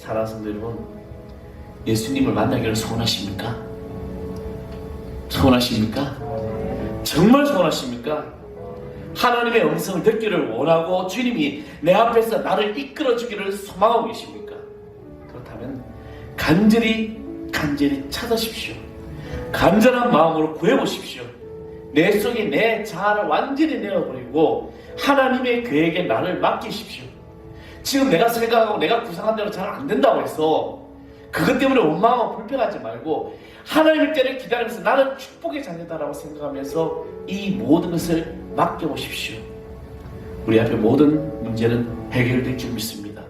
사랑하는 성도 여러분, 예수님을 만나기를 소원하십니까? 소원하십니까? 정말 소원하십니까? 하나님의 음성을 듣기를 원하고 주님이 내 앞에서 나를 이끌어주기를 소망하고 계십니까? 그렇다면 간절히 찾으십시오. 간절한 마음으로 구해보십시오. 내 속에 내 자아를 완전히 내어버리고 하나님의 계획에 나를 맡기십시오. 지금 내가 생각하고 내가 구상한 대로 잘 안 된다고 해서 그것 때문에 원망하고 불평하지 말고 하나님의 때를 기다리면서 나는 축복의 자녀다라고 생각하면서 이 모든 것을 맡겨보십시오. 우리 앞에 모든 문제는 해결될 줄 믿습니다.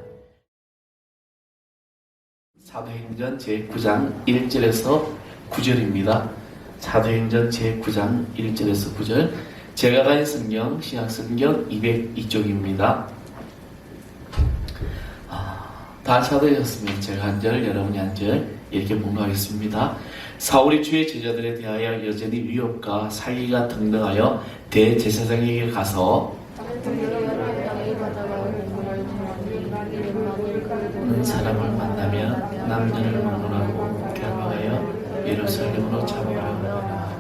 사도행전 제9장 1절에서 9절입니다. 사도행전 제9장 1절에서 9절. 제가 가진 성경, 신약성경 202쪽입니다. 다 찾으셨으면 제가 한 절, 여러분이 한 절 이렇게 봉독하겠습니다. 사울이 주의 제자들에 대하여 여전히 위협과 사기가 등등하여 대제사장에게 가서 사람을 만나면 남녀를 막론하고 결박하여 예루살렘으로 잡아가려 하더라.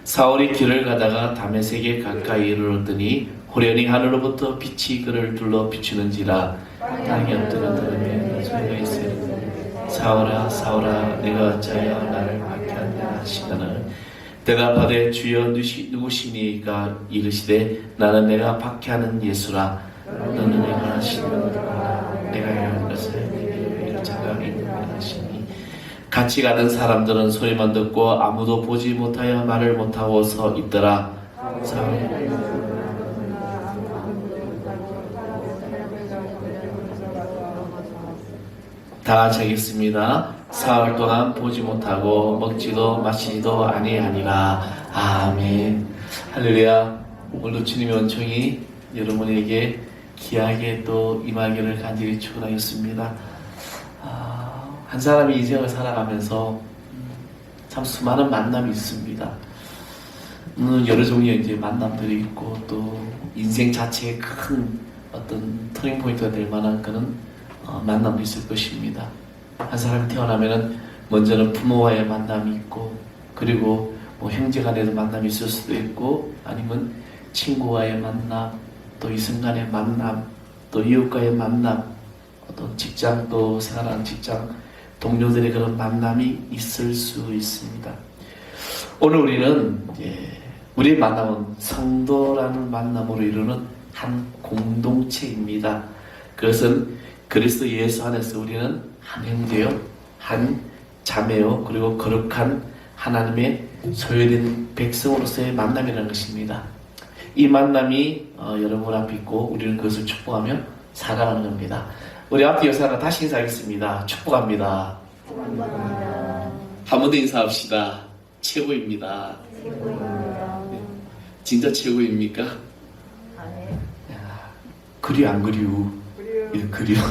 사울이 길을 가다가 다메섹에 가까이 이르렀더니 호련히 하늘로부터 빛이 그를 둘러 비추는지라. 땅에 엎드려 들으며 소리가 있으니 사울아 사울아 내가 어찌하여 나를 박해하느냐 하시거늘 대답하되 주여 누구시니까 이르시되 나는 내가 박해하는 예수라. 너는 내가 하시는 내가 해야 할 것을 내게 이를 자가 있느냐 하시니 같이 가는 사람들은 소리만 듣고 아무도 보지 못하여 말을 못하고 서 있더라. 사울이 다 같이 하겠습니다. 사흘 동안 보지 못하고 먹지도 마시지도 아니하니라. 아멘. 할렐루야. 오늘도 주님의 은총이 여러분에게 귀하게 또 임하기를 간절히 축원하겠습니다. 한 사람이 인생을 살아가면서 참 수많은 만남이 있습니다. 여러 종류의 이제 만남들이 있고 또 인생 자체에 큰 어떤 터닝 포인트가 될 만한 그런 만남도 있을 것입니다. 한 사람이 태어나면은 먼저는 부모와의 만남이 있고 그리고 뭐 형제간에도 만남이 있을 수도 있고 아니면 친구와의 만남 또 이성간의 만남 또 이웃과의 만남 어떤 직장 또 생활하는 직장 동료들의 그런 만남이 있을 수 있습니다. 오늘 우리는 우리의 만남은 성도라는 만남으로 이루는 한 공동체입니다. 그것은 그리스도 예수 안에서 우리는 한 형제요, 한 자매요, 그리고 거룩한 하나님의 소유된 백성으로서의 만남이라는 것입니다. 이 만남이 여러분 앞에 있고 우리는 그것을 축복하며 살아가는 겁니다. 우리 앞에 여사가 다시 인사하겠습니다. 축복합니다. 한 번 더 인사합시다. 최고입니다. 네. 진짜 최고입니까? 그리 안 그리우? 그리워.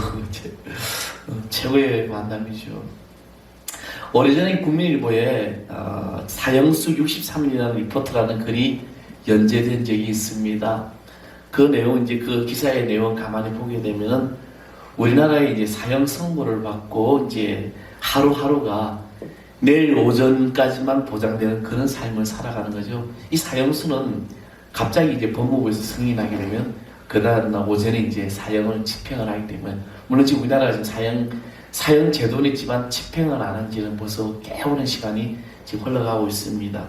최고의 만남이죠. 오래전에 국민일보에 사형수 63일이라는 리포트라는 글이 연재된 적이 있습니다. 그 내용 이제 그 기사의 내용 가만히 보게 되면은 우리나라에 이제 사형 선고를 받고 이제 하루하루가 내일 오전까지만 보장되는 그런 삶을 살아가는 거죠. 이 사형수는 갑자기 이제 법무부에서 승인하게 되면 그날 오전에 이제 사형을 집행을 하기 때문에 물론 지금 우리나라가 지금 사형 제도는 있지만 집행을 안 한 지는 벌써 꽤 오랜 시간이 지금 흘러가고 있습니다.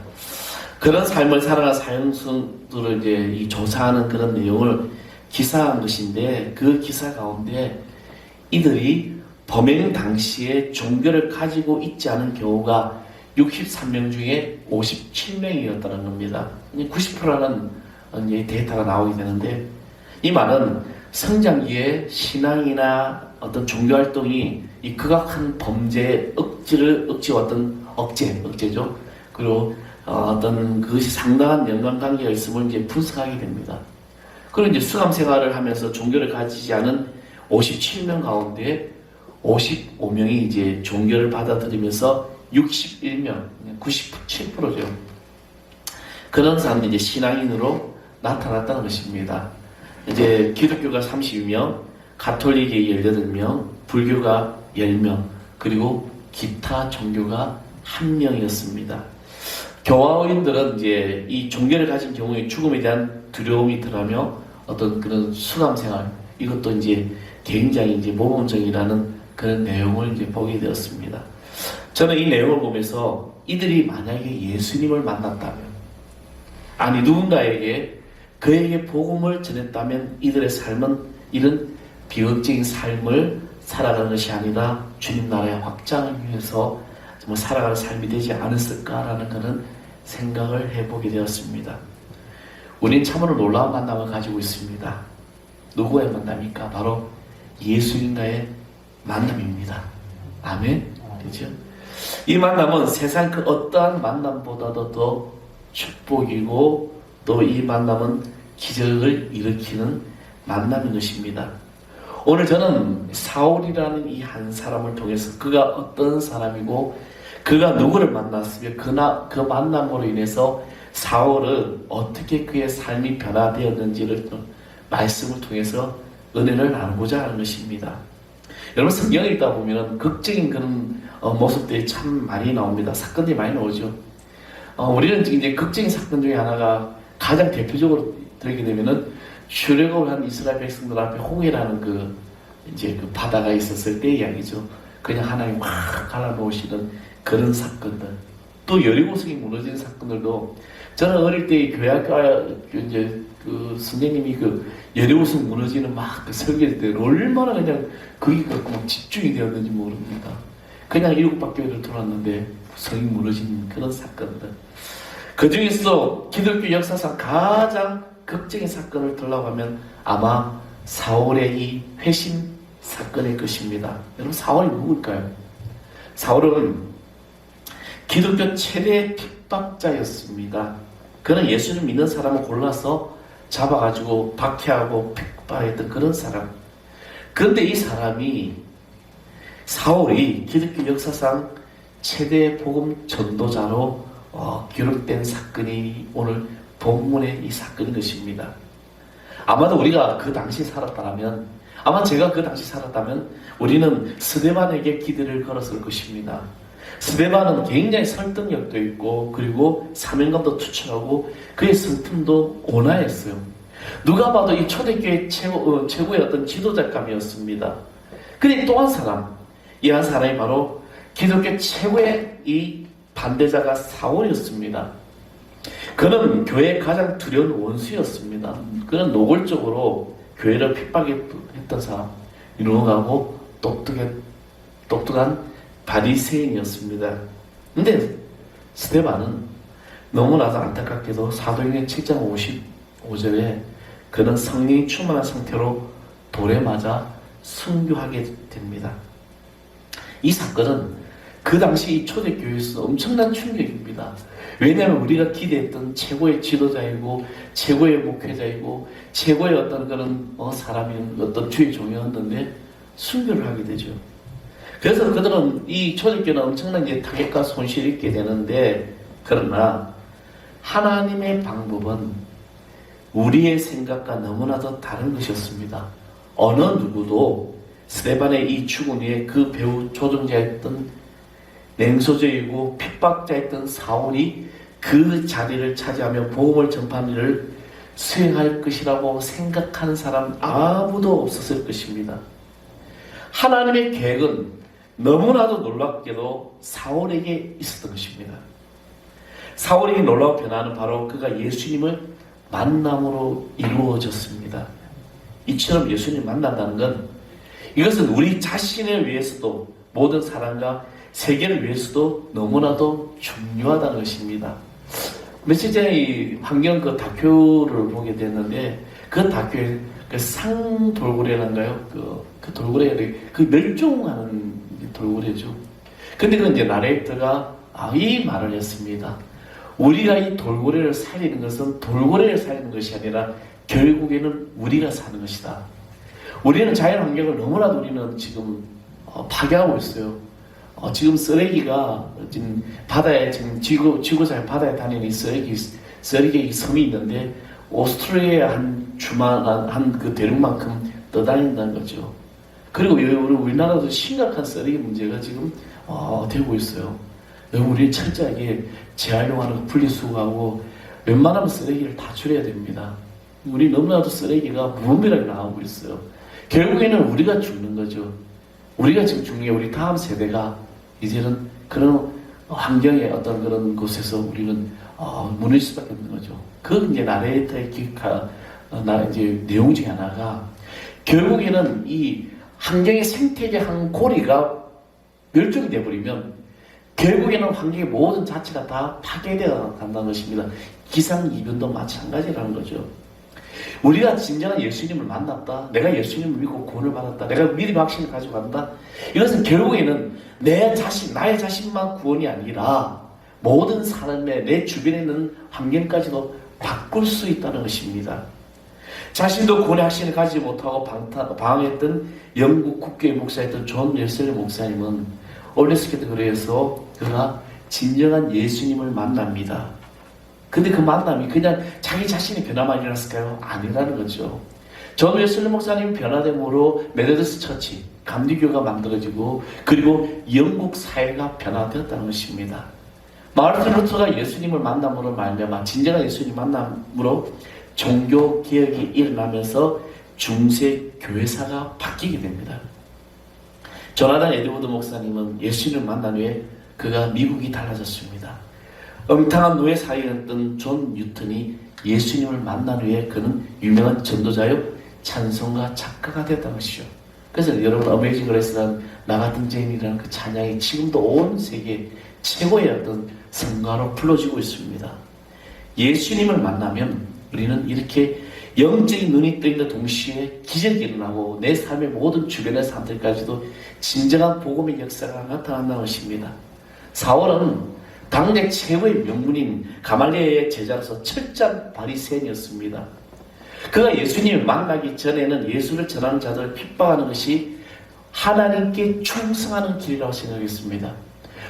그런 삶을 살아가는 사형수들을 이제 이 조사하는 그런 내용을 기사한 것인데 그 기사 가운데 이들이 범행 당시에 종교를 가지고 있지 않은 경우가 63명 중에 57명이었다는 겁니다. 90%라는 데이터가 나오게 되는데 이 말은 성장기에 신앙이나 어떤 종교활동이 이 극악한 범죄의 억지왔던 억제죠. 그리고 어떤 그것이 상당한 연관관계가 있음을 이제 분석하게 됩니다. 그리고 이제 수감 생활을 하면서 종교를 가지지 않은 57명 가운데 55명이 이제 종교를 받아들이면서 61명, 97%죠. 그런 사람들이 이제 신앙인으로 나타났다는 것입니다. 이제 기독교가 32명, 가톨릭이 18명, 불교가 10명, 그리고 기타 종교가 1명이었습니다. 교화원들은 이제 이 종교를 가진 경우에 죽음에 대한 두려움이 들하며 어떤 그런 수감 생활, 이것도 이제 굉장히 이제 모범적이라는 그런 내용을 이제 보게 되었습니다. 저는 이 내용을 보면서 이들이 만약에 예수님을 만났다면, 아니 누군가에게 그에게 복음을 전했다면 이들의 삶은 이런 비극적인 삶을 살아가는 것이 아니라 주님 나라의 확장을 위해서 정말 살아가는 삶이 되지 않았을까라는 그런 생각을 해보게 되었습니다. 우린 참으로 놀라운 만남을 가지고 있습니다. 누구의 만남입니까? 바로 예수님과의 만남입니다. 아멘. 그렇죠? 이 만남은 세상 그 어떠한 만남보다도 더 축복이고 또 이 만남은 기적을 일으키는 만남인 것입니다. 오늘 저는 사울이라는 이 한 사람을 통해서 그가 어떤 사람이고 그가 누구를 만났으며 그 만남으로 인해서 사울은 어떻게 그의 삶이 변화되었는지를 말씀을 통해서 은혜를 나누고자 하는 것입니다. 여러분 성경을 읽다 보면 극적인 그런 모습들이 참 많이 나옵니다. 사건들이 많이 나오죠. 우리는 이제 극적인 사건 중에 하나가 가장 대표적으로 들게 되면은 출애굽을 한 이스라엘 백성들 앞에 홍해라는 그 바다가 있었을 때 이야기죠. 그냥 하나님 확 갈아놓으시는 그런 사건들. 또 여리고성이 무너지는 사건들도 저는 어릴 때 교회학과 이제 그 선생님이 그 여리고성 무너지는 막 그 설교할 때 얼마나 그냥 거기 막 집중이 되었는지 모릅니다. 그냥 7바퀴를 돌았는데 성이 무너진 그런 사건들. 그 중에서 기독교 역사상 가장 극적인 사건을 들라고 하면 아마 사울의 이 회심 사건일 것입니다. 여러분 사울이 누굴까요? 사울은 기독교 최대 핍박자였습니다. 그는 예수를 믿는 사람을 골라서 잡아가지고 박해하고 핍박했던 그런 사람. 그런데 이 사람이 사울이 기독교 역사상 최대 복음 전도자로 기록된 사건이 오늘 본문의 이 사건인 것입니다. 아마도 우리가 그 당시 살았다면, 아마 제가 그 당시 살았다면 우리는 스데반에게 기대를 걸었을 것입니다. 스데반은 굉장히 설득력도 있고 그리고 사명감도 투철하고 그의 성품도 온화했어요. 누가 봐도 이 초대교회 최고의 어떤 지도자감이었습니다. 근데 또 한 사람, 이 한 사람이 바로 기독교 최고의 이 반대자가 사울이었습니다. 그는 교회의 가장 두려운 원수였습니다. 그는 노골적으로 교회를 핍박했던 사람, 유능하고 똑똑한 바리새인이었습니다. 근데 스데반은 너무나도 안타깝게도 사도행전 7장 55절에 그는 성령이 충만한 상태로 돌에 맞아 순교하게 됩니다. 이 사건은 그 당시 이 초대교회에서 엄청난 충격입니다. 왜냐하면 우리가 기대했던 최고의 지도자이고 최고의 목회자이고 최고의 어떤 그런 사람이 어떤 주의 종이었는데 순교를 하게 되죠. 그래서 그들은 이 초대교회는 엄청난 이제 타격과 손실을 입게 되는데, 그러나 하나님의 방법은 우리의 생각과 너무나도 다른 것이었습니다. 어느 누구도 스데반의 이 죽음 위에 그 배후 조종자였던 냉소적이고 핍박자였던 사울이 그 자리를 차지하며 복음을 전파하는 일을 수행할 것이라고 생각하는 사람 아무도 없었을 것입니다. 하나님의 계획은 너무나도 놀랍게도 사울에게 있었던 것입니다. 사울에게 놀라운 변화는 바로 그가 예수님을 만남으로 이루어졌습니다. 이처럼 예수님을 만난다는 건 이것은 우리 자신을 위해서도 모든 사람과 세계를 위해서도 너무나도 중요하다는 것입니다. 며칠 전에 이 환경 그 다큐를 보게 됐는데 그 다큐에 그 상돌고래란가요? 그 돌고래 그 멸종하는 돌고래죠. 근데 그 이제 나레이터가 이 말을 했습니다. 우리가 이 돌고래를 살리는 것은 돌고래를 살리는 것이 아니라 결국에는 우리가 사는 것이다. 우리는 자연 환경을 너무나도 우리는 지금 파괴하고 있어요. 지금 쓰레기가 지금 바다에 지금 지구상 바다에 다니는 이 쓰레기 섬이 있는데 오스트레일리아 한 그 대륙만큼 떠다닌다는 거죠. 그리고 우리나라도 심각한 쓰레기 문제가 지금 되고 있어요. 우리 철저하게 재활용하는 분리수거하고 웬만하면 쓰레기를 다 줄여야 됩니다. 우리 너무나도 쓰레기가 무분별하게 나오고 있어요. 결국에는 우리가 죽는 거죠. 우리가 지금 죽는 게 우리 다음 세대가 이제는 그런 환경의 어떤 그런 곳에서 우리는 무너질 수밖에 없는 거죠. 그 이제 나레이터의 이제 내용 중에 하나가 결국에는 이 환경의 생태계 한 고리가 멸종이 되어버리면 결국에는 환경의 모든 자체가 다 파괴되어 간다는 것입니다. 기상이변도 마찬가지라는 거죠. 우리가 진정한 예수님을 만났다. 내가 예수님을 믿고 구원을 받았다. 내가 미리 확신을 가지고 간다. 이것은 결국에는 나의 자신만 구원이 아니라 모든 사람의 내 주변에 있는 환경까지도 바꿀 수 있다는 것입니다. 자신도 구원의 확신을 가지지 못하고 방황했던 영국 국교의 목사였던 존 웨슬리 목사님은 올레스케트 교회에서 그가 진정한 예수님을 만납니다. 근데 그 만남이 그냥 자기 자신의 변화만 일어났을까요? 아니라는 거죠. 존 웨슬리 목사님 변화됨으로 메데디스 처치, 감리교가 만들어지고 그리고 영국 사회가 변화되었다는 것입니다. 마르틴 루터가 예수님을 만남으로 말미암아 진정한 예수님 만남으로 종교 개혁이 일어나면서 중세 교회사가 바뀌게 됩니다. 조나단 에드워드 목사님은 예수님을 만난 후에 그가 미국이 달라졌습니다. 엉탕한 노예 사이였던 존 뉴턴이 예수님을 만난 후에 그는 유명한 전도자요 찬송가 작가가 됐다는 것이죠. 그래서 여러분 어메이징 그레이스라는 나 같은 죄인이라는 그 찬양이 지금도 온 세계 최고의 어떤 성가로 불러지고 있습니다. 예수님을 만나면 우리는 이렇게 영적인 눈이 뜨는 동시에 기적이 일어나고 내 삶의 모든 주변의 사람들까지도 진정한 복음의 역사가 나타난다는 것입니다. 사울은 당대 최고의 명문인 가말리엘의 제자로서 철저한 바리새인이었습니다. 그가 예수님을 만나기 전에는 예수를 전하는 자들을 핍박하는 것이 하나님께 충성하는 길이라고 생각했습니다.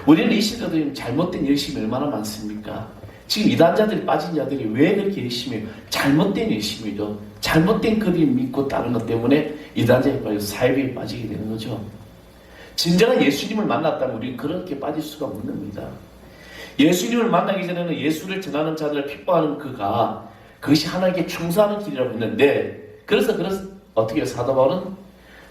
우리는 이 시대도 잘못된 열심이 얼마나 많습니까? 지금 이단자들이 빠진 자들이 왜 그렇게 열심히 해요? 잘못된 열심이죠. 잘못된 그림 믿고 따르는 것 때문에 이단자에 빠져서 사회비에 빠지게 되는 거죠. 진정한 예수님을 만났다면 우리는 그렇게 빠질 수가 없는 겁니다. 예수님을 만나기 전에는 예수를 전하는 자들을 핍박하는 그것이 하나님께 충성하는 길이라고 했는데 그래서 어떻게 해요? 사도 바울은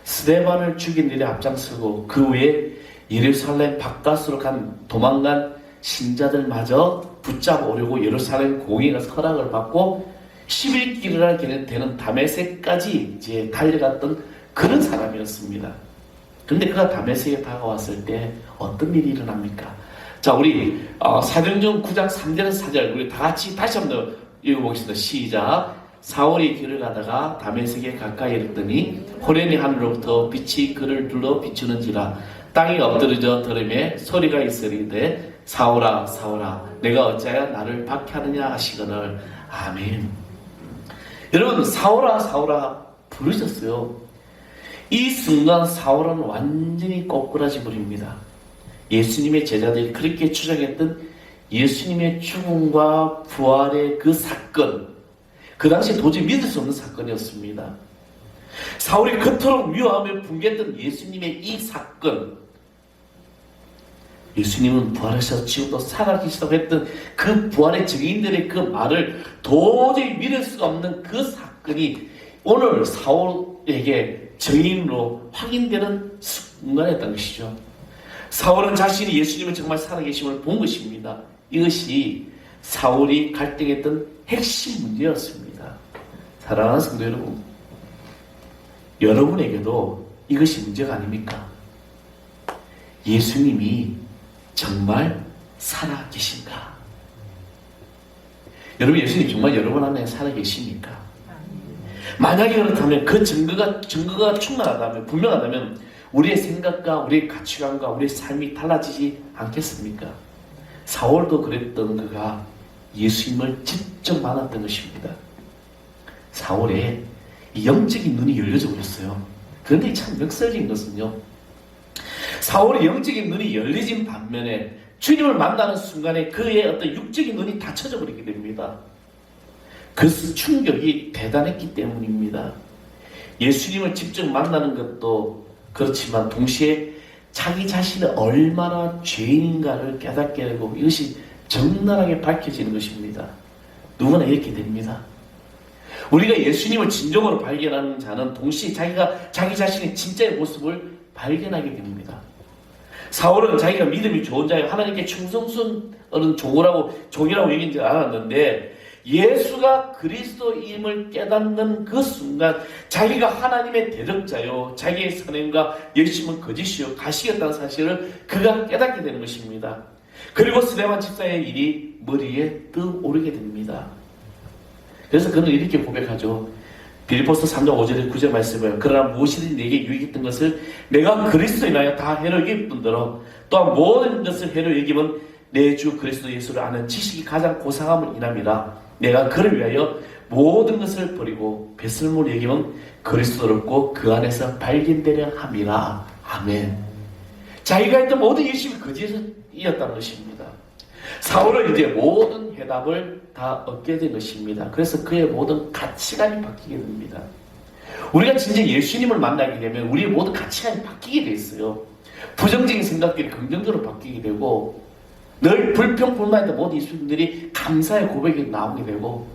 스데반을 죽인 일에 앞장서고 그 후에 예루살렘 바깥으로 도망간 신자들마저 붙잡아 오려고 예루살렘 공의에 가서 허락을 받고 11길이나 되는 다메섹까지 이제 달려갔던 그런 사람이었습니다. 그런데 그가 다메섹에 다가왔을 때 어떤 일이 일어납니까? 자, 우리 사도행전 9장 3절 4절 우리 다 같이 다시 한번 읽어보겠습니다. 시작. 사울이 길을 가다가 다메섹에 가까이 이르더니 호련히 하늘로부터 빛이 그를 둘러 비추는지라 땅이 엎드러져 들음에 소리가 있으리되 사울아 사울아 내가 어찌하여 나를 박해하느냐 하시거늘. 아멘. 여러분 사울아 사울아 부르셨어요. 이 순간 사울은 완전히 꼬꾸라지 버립니다. 예수님의 제자들이 그렇게 추정했던 예수님의 죽음과 부활의 그 사건, 그 당시에 도저히 믿을 수 없는 사건이었습니다. 사울이 그토록 미워하며 분개했던 예수님의 이 사건, 예수님은 부활하셔서 지금도 살아계시다고 했던 그 부활의 증인들의 그 말을 도저히 믿을 수가 없는 그 사건이 오늘 사울에게 증인으로 확인되는 순간이었던 것이죠. 사울은 자신이 예수님을 정말 살아계심을 본 것입니다. 이것이 사울이 갈등했던 핵심 문제였습니다. 사랑하는 성도 여러분, 여러분에게도 이것이 문제가 아닙니까? 예수님이 정말 살아계신가? 여러분, 예수님 정말 여러분 안에 살아계십니까? 만약에 그렇다면 그 증거가 충만하다면, 분명하다면 우리의 생각과 우리의 가치관과 우리의 삶이 달라지지 않겠습니까? 사울도 그랬던 그가 예수님을 직접 만났던 것입니다. 사울의 영적인 눈이 열려져 버렸어요. 그런데 참 역설적인 것은요, 사울의 영적인 눈이 열리진 반면에 주님을 만나는 순간에 그의 어떤 육적인 눈이 닫혀져 버리게 됩니다. 그 충격이 대단했기 때문입니다. 예수님을 직접 만나는 것도 그렇지만 동시에 자기 자신이 얼마나 죄인인가를 깨닫게 되고 이것이 적나라하게 밝혀지는 것입니다. 누구나 이렇게 됩니다. 우리가 예수님을 진정으로 발견하는 자는 동시에 자기 자신의 진짜의 모습을 발견하게 됩니다. 사울은 자기가 믿음이 좋은 자예요. 하나님께 충성스러운 종이라고 얘기한 알았는데 예수가 그리스도임을 깨닫는 그 순간 자기가 하나님의 대적자요, 자기의 선행과 열심은 거짓이요 가시였다는 사실을 그가 깨닫게 되는 것입니다. 그리고 스데반 집사의 일이 머리에 떠오르게 됩니다. 그래서 그는 이렇게 고백하죠. 빌립보서 3장 5절에 9절 말씀을 그러나 무엇이든지 내게 유익했던 것을 내가 그리스도 인하여 다 해로 여길 뿐더러 또한 모든 것을 해로 여기면 내 주 그리스도 예수를 아는 지식이 가장 고상함을 인함이라. 내가 그를 위하여 모든 것을 버리고 배설물을 여기면 그리스도를 얻고 그 안에서 발견되려 함이라. 아멘. 자기가 했던 모든 열심이 거짓이었다는 것입니다. 사울은 이제 모든 해답을 다 얻게 된 것입니다. 그래서 그의 모든 가치관이 바뀌게 됩니다. 우리가 진짜 예수님을 만나게 되면 우리의 모든 가치관이 바뀌게 돼 있어요. 부정적인 생각들이 긍정적으로 바뀌게 되고 늘 불평불만했던 모든 예수님들이 감사의 고백이 나오게 되고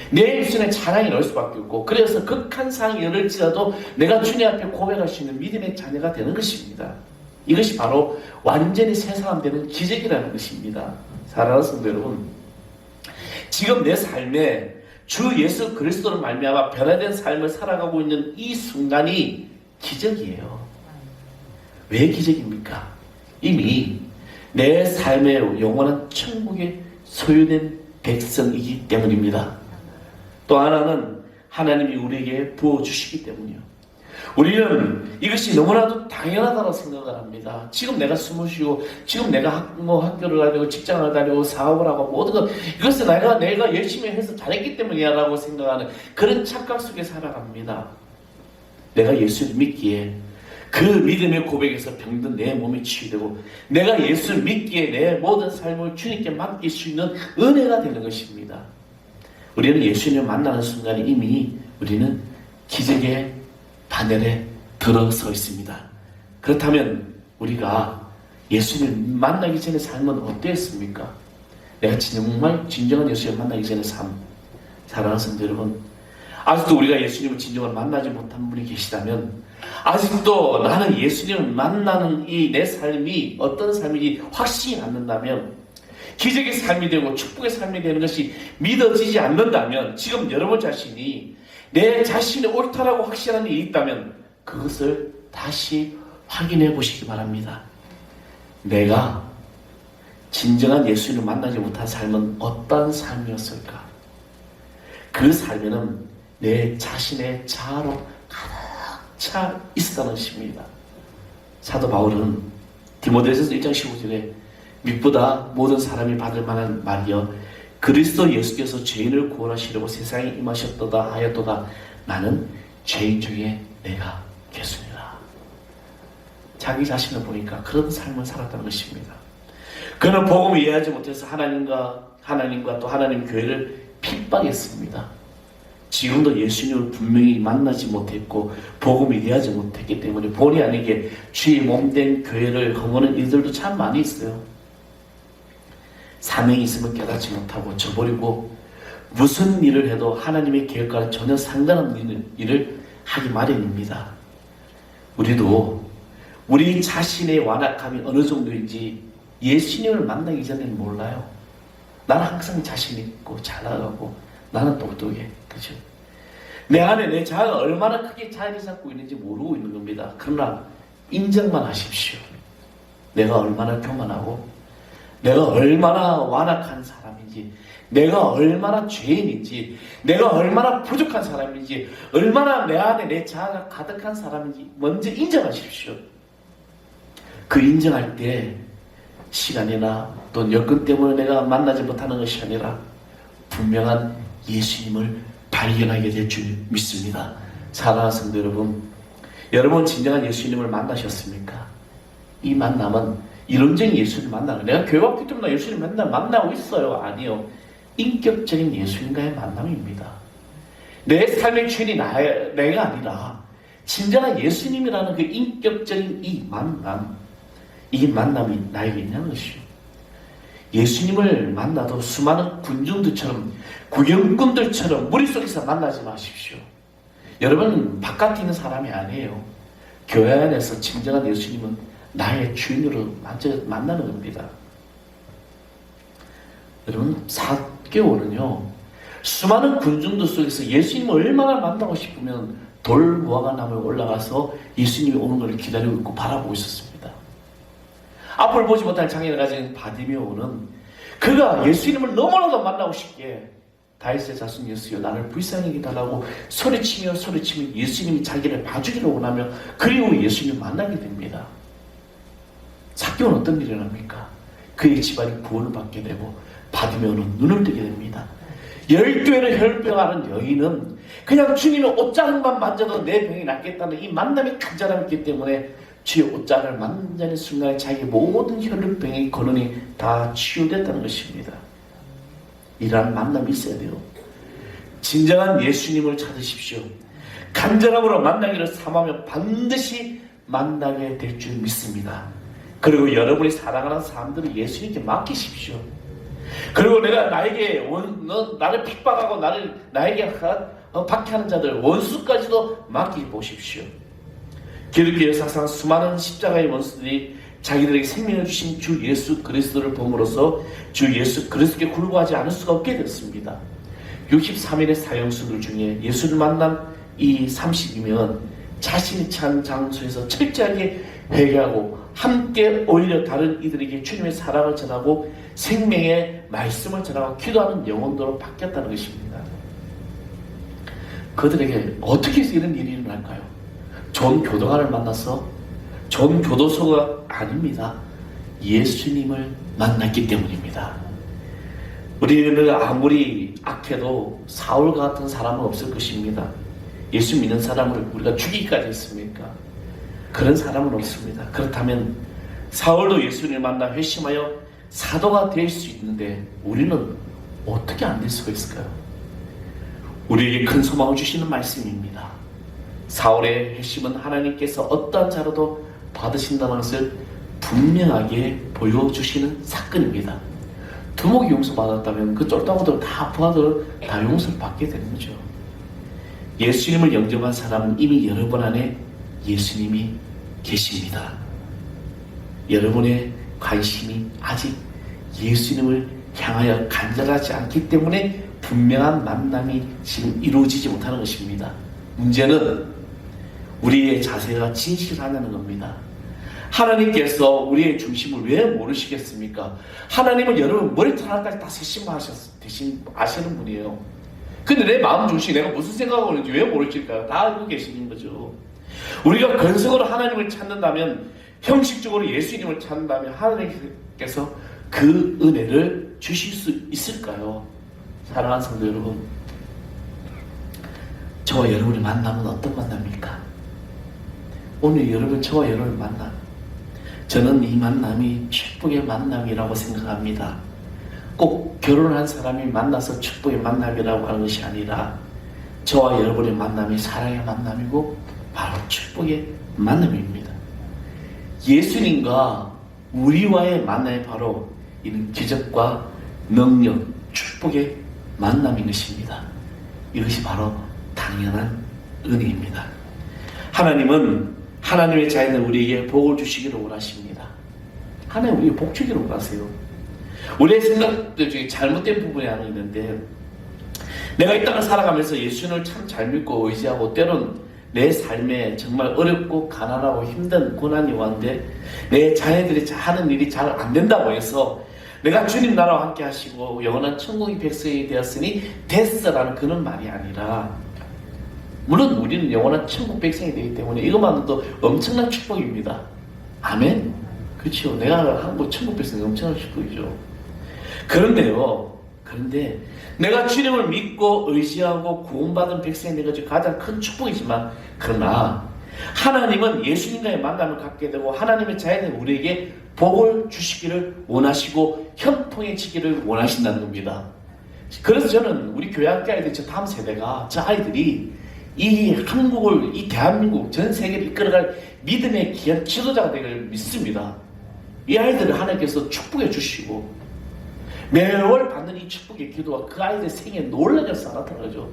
내 입술에 찬양이 나올 수밖에 없고 그래서 극한 상황이 이럴지라도 내가 주님 앞에 고백할 수 있는 믿음의 자녀가 되는 것입니다. 이것이 바로 완전히 새 사람 되는 기적이라는 것입니다. 사랑하는 성도 여러분, 지금 내 삶에 주 예수 그리스도를 말미암아 변화된 삶을 살아가고 있는 이 순간이 기적이에요. 왜 기적입니까? 이미 내 삶의 영원한 천국에 소유된 백성이기 때문입니다. 또 하나는 하나님이 우리에게 부어주시기 때문이요. 우리는 이것이 너무나도 당연하다고 생각을 합니다. 지금 내가 숨을 쉬고 지금 내가 학교를 다니고 직장을 다니고 사업을 하고 모든 것 이것은 내가 열심히 해서 잘했기 때문이야 라고 생각하는 그런 착각 속에 살아갑니다. 내가 예수를 믿기에 그 믿음의 고백에서 병든 내 몸이 치유되고 내가 예수를 믿기에 내 모든 삶을 주님께 맡길 수 있는 은혜가 되는 것입니다. 우리는 예수님을 만나는 순간에 이미 우리는 기적의 바늘에 들어서 있습니다. 그렇다면 우리가 예수님을 만나기 전에 삶은 어땠습니까? 내가 정말 진정한 예수님을 만나기 전에 삶. 사랑하는 성도 여러분, 아직도 우리가 예수님을 진정으로 만나지 못한 분이 계시다면 아직도 나는 예수님을 만나는 이 내 삶이 어떤 삶인지 확신이 않는다면 기적의 삶이 되고 축복의 삶이 되는 것이 믿어지지 않는다면 지금 여러분 자신이 내 자신이 옳다라고 확신하는 일이 있다면 그것을 다시 확인해 보시기 바랍니다. 내가 진정한 예수님을 만나지 못한 삶은 어떤 삶이었을까? 그 삶에는 내 자신의 자아로 가득 차 있었다는 것입니다. 사도 바울은 디모데전서 1장 15절에 믿보다 모든 사람이 받을 만한 말이여 그리스도 예수께서 죄인을 구원하시려고 세상에 임하셨도다 하였도다. 나는 죄인 중에 내가 괴수니라. 자기 자신을 보니까 그런 삶을 살았다는 것입니다. 그는 복음을 이해하지 못해서 하나님과 또 하나님 교회를 핍박했습니다. 지금도 예수님을 분명히 만나지 못했고 복음을 이해하지 못했기 때문에 본의 아니게 주의 몸된 교회를 허무는 이들도 참 많이 있어요. 사명이 있으면 깨닫지 못하고 저버리고 무슨 일을 해도 하나님의 계획과 전혀 상관없는 일을 하기 마련입니다. 우리도 우리 자신의 완악함이 어느 정도인지 예수님을 만나기 전에는 몰라요. 나는 항상 자신 있고 잘 나가고 나는 똑똑해. 그죠? 내 안에 내 자아가 얼마나 크게 자리 잡고 있는지 모르고 있는 겁니다. 그러나 인정만 하십시오. 내가 얼마나 교만하고 내가 얼마나 완악한 사람인지, 내가 얼마나 죄인인지, 내가 얼마나 부족한 사람인지, 얼마나 내 안에 내 자아가 가득한 사람인지 먼저 인정하십시오. 그 인정할 때 시간이나 또 여건 때문에 내가 만나지 못하는 것이 아니라 분명한 예수님을 발견하게 될 줄 믿습니다. 사랑하는 성도 여러분, 여러분 진정한 예수님을 만나셨습니까? 이 만남은 이론적인 예수님 만나는 내가 교회 왔기 때문에 예수님 맨날 만나고 있어요. 아니요. 인격적인 예수님과의 만남입니다. 내 삶의 주인이 내가 아니라 진정한 예수님이라는 그 인격적인 이 만남이 나에게 있냐는 것이요. 예수님을 만나도 수많은 군중들처럼, 구경꾼들처럼 무리 속에서 만나지 마십시오. 여러분 바깥에 있는 사람이 아니에요. 교회 안에서 진정한 예수님은 나의 주인으로 만나는 겁니다. 여러분 사개오는요, 수많은 군중들 속에서 예수님을 얼마나 만나고 싶으면 돌 무화과 나무에 올라가서 예수님이 오는 것을 기다리고 있고 바라보고 있었습니다. 앞을 보지 못할 장애를 가진 바디메오는 그가 예수님을 너무나도 만나고 싶게 다윗의 자손 예수여 나를 불쌍히 여겨 달라고 소리치며 예수님이 자기를 봐주기를 원하며 그리고 예수님을 만나게 됩니다. 삭개오는 어떤 일이 일어납니까? 그의 집안이 구원을 받게 되고 바디메오는 눈을 뜨게 됩니다. 12회를 혈병하는 여인은 그냥 주님의 옷자락만 만져도 내 병이 낫겠다는 이 만남이 간절함이기 때문에 주의 옷자락을 만지는 순간에 자기의 모든 혈병의 근원이 다 치유됐다는 것입니다. 이러한 만남이 있어야 돼요. 진정한 예수님을 찾으십시오. 간절함으로 만나기를 삼하며 반드시 만나게 될 줄 믿습니다. 그리고 여러분이 사랑하는 사람들을 예수님께 맡기십시오. 그리고 내가 나를 핍박하고 나에게 박해하는 자들 원수까지도 맡겨보십시오. 기독교 역사상 수많은 십자가의 원수들이 자기들에게 생명을 주신 주 예수 그리스도를 봄으로써 주 예수 그리스도께 굴복하지 않을 수가 없게 됐습니다. 63일의 사형수들 중에 예수를 만난 이 30이면 자신이 찬 장소에서 철저하게 회개하고 함께 오히려 다른 이들에게 주님의 사랑을 전하고 생명의 말씀을 전하고 기도하는 영혼들로 바뀌었다는 것입니다. 그들에게 어떻게 해서 이런 일이 일어날까요? 좋은 교도관을 만나서 좋은 교도소가 아닙니다. 예수님을 만났기 때문입니다. 우리는 아무리 악해도 사울 같은 사람은 없을 것입니다. 예수 믿는 사람을 우리가 죽이기까지 했습니까? 그런 사람은 없습니다. 그렇다면 사울도 예수님을 만나 회심하여 사도가 될 수 있는데 우리는 어떻게 안 될 수가 있을까요? 우리에게 큰 소망을 주시는 말씀입니다. 사울의 회심은 하나님께서 어떠한 자로도 받으신다는 것을 분명하게 보여주시는 사건입니다. 두목이 용서받았다면 그 쫄따구들 다 부하들 다 용서를 받게 되는 거죠. 예수님을 영접한 사람은 이미 여러분 안에 예수님이 계십니다. 여러분의 관심이 아직 예수님을 향하여 간절하지 않기 때문에 분명한 만남이 지금 이루어지지 못하는 것입니다. 문제는 우리의 자세가 진실하냐는 겁니다. 하나님께서 우리의 중심을 왜 모르시겠습니까? 하나님은 여러분 머리털 하나까지 다 대신 아시는 분이에요. 근데 내 마음 중심이 내가 무슨 생각하고 있는지 왜 모르실까요? 다 알고 계시는 거죠. 우리가 근성으로 하나님을 찾는다면, 형식적으로 예수님을 찾는다면 하나님께서 그 은혜를 주실 수 있을까요? 사랑하는 성도 여러분, 저와 여러분의 만남은 어떤 만남입니까? 오늘 여러분, 저와 여러분의 만남, 저는 이 만남이 축복의 만남이라고 생각합니다. 꼭 결혼한 사람이 만나서 축복의 만남이라고 하는 것이 아니라 저와 여러분의 만남이 사랑의 만남이고 바로 축복의 만남입니다. 예수님과 우리와의 만남이 바로 이는 기적과 능력, 축복의 만남인 것입니다. 이것이 바로 당연한 은혜입니다. 하나님은 하나님의 자녀는 우리에게 복을 주시기를 원하십니다. 하나님 우리에게 복 주기를 원하세요. 우리의 생각들 중에 잘못된 부분이 하나 있는데, 내가 이 땅을 살아가면서 예수님을 참 잘 믿고 의지하고 때론 내 삶에 정말 어렵고 가난하고 힘든 고난이 왔는데 내 자녀들이 하는 일이 잘 안 된다고 해서 내가 주님 나라와 함께 하시고 영원한 천국의 백성이 되었으니 됐어라는 그런 말이 아니라, 물론 우리는 영원한 천국 백성이 되기 때문에 이것만도 엄청난 축복입니다. 아멘? 그렇죠. 내가 한국 천국 백성이 엄청난 축복이죠. 그런데 내가 주님을 믿고 의지하고 구원받은 백성이 되어서 가장 큰 축복이지만, 그러나 하나님은 예수님과의 만남을 갖게 되고 하나님의 자녀는 우리에게 복을 주시기를 원하시고 형통해지기를 원하신다는 겁니다. 그래서 저는 우리 교회 학교 아이들, 저 다음 세대가, 저 아이들이 이 한국을, 이 대한민국, 전 세계를 이끌어갈 믿음의 귀한 지도자가 되기를 믿습니다. 이 아이들을 하나님께서 축복해 주시고 매월 받는 이 축복의 기도가 그 아이들 생에 놀라운 역사가 나타나죠.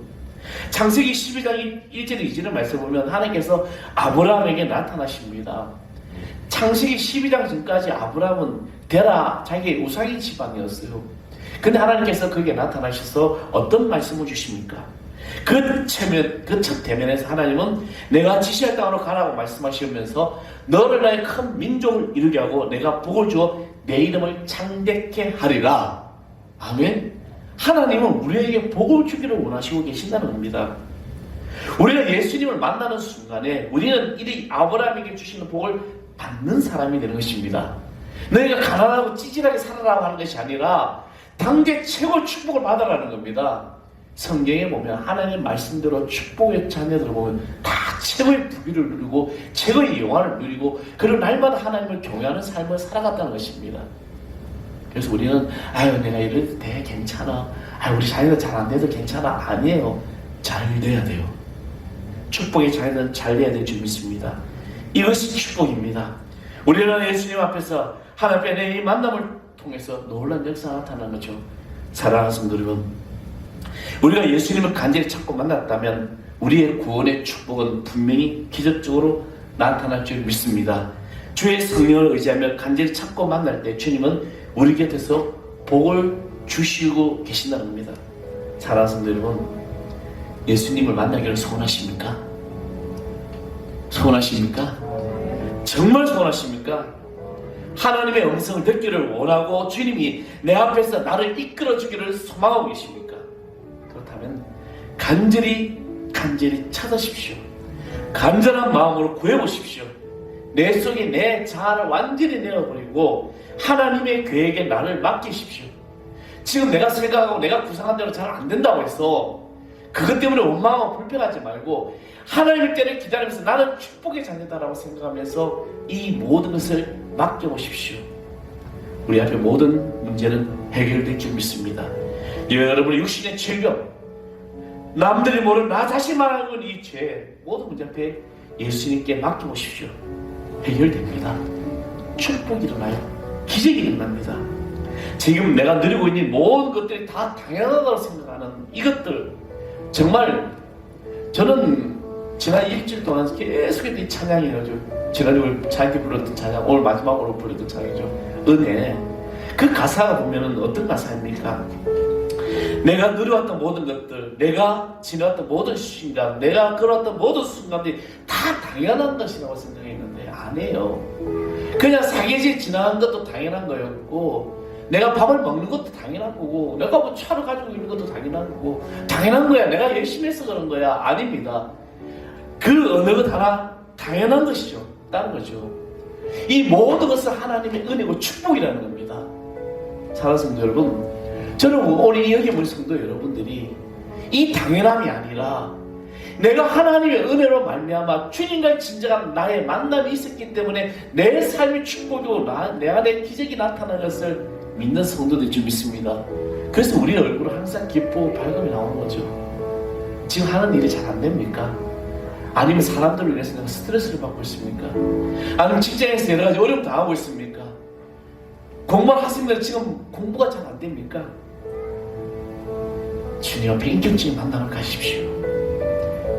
창세기 12장 1절 2절을 말씀 보면 하나님께서 아브라함에게 나타나십니다. 창세기 12장 전까지 아브라함은 데라 자기의 우상인 지방이었어요. 근데 하나님께서 그에게 나타나셔서 어떤 말씀을 주십니까? 그 첫 대면에서 하나님은 내가 지시할 땅으로 가라고 말씀하시면서 너를 나의 큰 민족을 이루게 하고 내가 복을 주어 내 이름을 창대케 하리라. 아멘. 하나님은 우리에게 복을 주기를 원하시고 계신다는 겁니다. 우리가 예수님을 만나는 순간에 우리는 이 아브라함에게 주시는 복을 받는 사람이 되는 것입니다. 너희가 가난하고 찌질하게 살아라고 하는 것이 아니라 당대 최고의 축복을 받아라는 겁니다. 성경에 보면 하나님의 말씀대로 축복의 자녀들을 보면 다 최고의 부귀를 누리고 최고의 영화를 누리고 그리고 날마다 하나님을 경외하는 삶을 살아갔다는 것입니다. 그래서 우리는 내가 이래도 돼 괜찮아, 우리 자녀들 잘 안 돼도 괜찮아. 아니에요. 잘 돼야 돼요. 축복의 자녀들은 잘 돼야 될 줄 믿습니다. 이것이 축복입니다. 우리는 예수님 앞에서 하나님의 이 만남을 통해서 놀라운 역사가 나타난 거죠. 사랑하는 성도 여러분, 우리가 예수님을 간절히 찾고 만났다면 우리의 구원의 축복은 분명히 기적적으로 나타날 줄 믿습니다. 주의 성령을 의지하며 간절히 찾고 만날 때 주님은 우리 곁에서 복을 주시고 계신다는 겁니다. 사랑하는 성도 여러분, 예수님을 만나기를 소원하십니까? 소원하십니까? 정말 소원하십니까? 하나님의 음성을 듣기를 원하고 주님이 내 앞에서 나를 이끌어주기를 소망하고 계십니까? 그렇다면 간절히 찾으십시오. 간절한 마음으로 구해보십시오. 내 속에 내 자아를 완전히 내어버리고 하나님의 계획에 나를 맡기십시오. 지금 내가 생각하고 내가 구상한 대로 잘 안 된다고 해서 그것 때문에 원망하고 불평하지 말고 하나님의 때를 기다리면서 나는 축복의 자녀다라고 생각하면서 이 모든 것을 맡겨보십시오. 우리 앞에 모든 문제는 해결될 줄 믿습니다. 여러분의 육신의 질병, 남들이 모르는 나 자신만 알고 있는 이 죄, 모든 문제 앞에 예수님께 맡겨보십시오. 해결됩니다. 축복이 일어나요. 기적이 일어납니다. 지금 내가 누리고 있는 모든 것들이 다 당연하다고 생각하는 이것들, 정말 저는 지난 일주일 동안 계속해서 이 찬양이죠. 지난주에 자기 불렀던 찬양, 오늘 마지막으로 불렀던 찬양이죠. 은혜. 그 가사가 보면은 어떤 가사입니까? 내가 누려왔던 모든 것들, 내가 지나왔던 모든 순간, 내가 걸어왔던 모든 순간들이 다 당연한 것이라고 생각했는데 아니에요. 그냥 사계절 지나간 것도 당연한 거였고, 내가 밥을 먹는 것도 당연한 거고, 내가 뭐 차를 가지고 있는 것도 당연한 거고, 당연한 거야. 내가 열심히 해서 그런 거야. 아닙니다. 그 어느 것 하나 당연한 것이죠. 다른 거죠. 이 모든 것은 하나님의 은혜고 축복이라는 겁니다. 사랑하는 성도 여러분, 저는 오늘 여기 모인 성도 여러분들이 이 당연함이 아니라 내가 하나님의 은혜로 말미암아 주님과의 진정한 나의 만남이 있었기 때문에 내 삶의 축복이고 내 안에 기적이 나타나는 것을 믿는 성도들이 좀 있습니다. 그래서 우리 얼굴은 항상 기쁘고 밝음이 나오는 거죠. 지금 하는 일이 잘 안 됩니까? 아니면 사람들을 위해서 내가 스트레스를 받고 있습니까? 아니면 직장에서 여러 가지 어려움 당하고 있습니까? 공부하는 학생들 지금 공부가 잘 안 됩니까? 주님 앞에 인격적인 만남을 가십시오.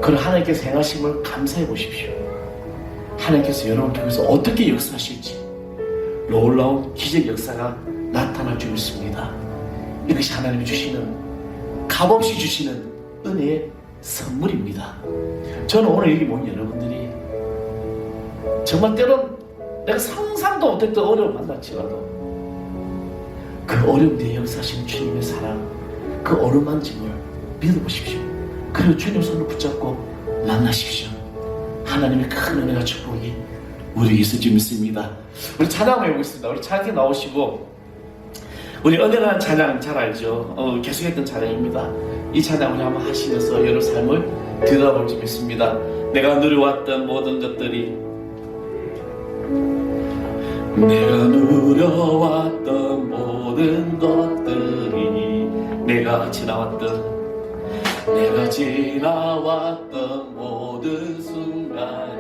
그런 하나님께서 행하심을 감사해 보십시오. 하나님께서 여러분 통해서 어떻게 역사하실지 놀라운 기적 역사가 나타날 줄 믿습니다. 이것이 하나님이 주시는, 값없이 주시는 은혜의 선물입니다. 저는 오늘 여기 모인 여러분들이 정말 때론 내가 상상도 못했던 어려움을 만날지라도 그 어려움 뒤에 역사하시는 주님의 사랑, 그 어루만짐을 믿어보십시오. 그리고 주님 손을 붙잡고 만나십시오. 하나님의 큰 은혜와 축복이 우리에게 있을 줄 믿습니다. 우리 찬양을 해보겠습니다. 우리 찬양 나오시고, 우리 은혜라는 찬양 잘 알죠? 계속했던 찬양입니다. 이 찬양 우리 한번 하시면서 여러분 삶을 들여다볼 줄 믿습니다. 내가 누려왔던 모든 것들이, 내가 누려왔던 모든 것들이, 내가 지나왔던 내가 지나왔던 모든 순간이